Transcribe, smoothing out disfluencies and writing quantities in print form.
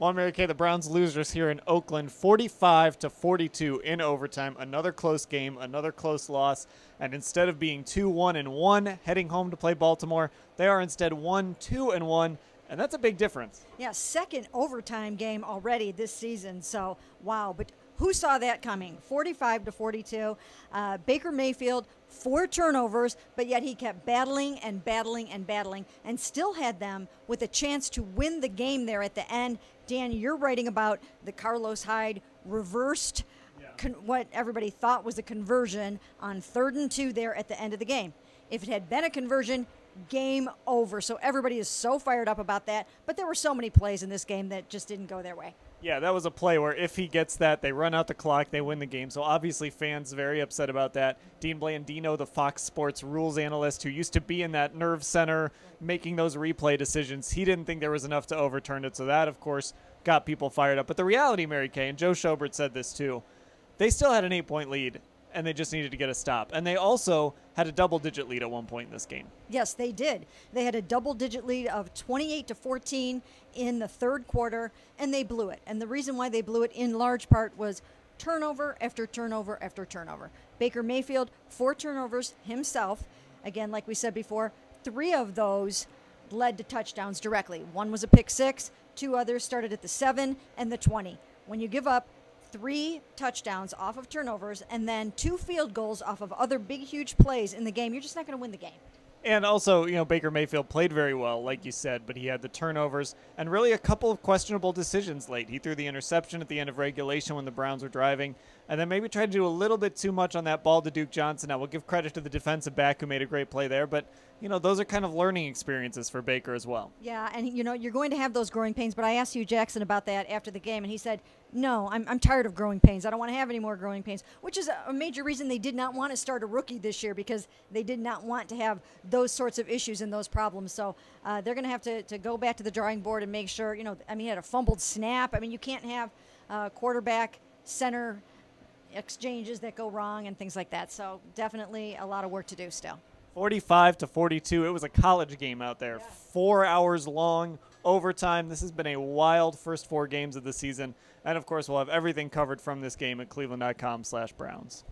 Well, Mary Kay, the Browns losers here in Oakland, 45-42 in overtime. Another close game, another close loss. And instead of being 2-1-1 heading home to play Baltimore, they are instead 1-2-1. And that's a big difference. Yeah, second overtime game already this season. So, wow. But who saw that coming? 45-42. Baker Mayfield, 4 turnovers, but yet he kept battling and battling and battling and still had them with a chance to win the game there at the end. Dan, you're writing about the Carlos Hyde reversed what everybody thought was a conversion on 3rd and 2 there at the end of the game. If it had been a conversion, game over. So everybody is so fired up about that. But there were so many plays in this game that just didn't go their way. Yeah, that was a play where if he gets that, they run out the clock, they win the game. So obviously fans very upset about that. Dean Blandino, the Fox Sports rules analyst who used to be in that nerve center making those replay decisions, he didn't think there was enough to overturn it. So that, of course, got people fired up. But the reality, Mary Kay, and Joe Schobert said this too, they still had an 8-point lead, and they just needed to get a stop. And they also had a double-digit lead at one point in this game. Yes, they did. They had a double-digit lead of 28-14 in the 3rd quarter, and they blew it. And the reason why they blew it in large part was turnover after turnover after turnover. Baker Mayfield, 4 turnovers himself. Again, like we said before, 3 of those led to touchdowns directly. 1 was a pick 6, 2 others started at the 7 and the 20. When you give up 3 touchdowns off of turnovers and then 2 field goals off of other big, huge plays in the game, you're just not going to win the game. And also, Baker Mayfield played very well, like you said, but he had the turnovers and really a couple of questionable decisions late. He threw the interception at the end of regulation when the Browns were driving, and then maybe tried to do a little bit too much on that ball to Duke Johnson. Now, we'll give credit to the defensive back who made a great play there, but, those are kind of learning experiences for Baker as well. Yeah, and, you're going to have those growing pains, but I asked Hugh Jackson about that after the game, and he said, no, I'm tired of growing pains. I don't want to have any more growing pains, which is a major reason they did not want to start a rookie this year because they did not want to have those sorts of issues and those problems. So they're going to have to go back to the drawing board and make sure, he had a fumbled snap. You can't have quarterback center exchanges that go wrong and things like that. So definitely a lot of work to do still. 45-42. It was a college game out there. Yeah. 4 hours long, overtime. This has been a wild first 4 games of the season. And, of course, we'll have everything covered from this game at cleveland.com/Browns.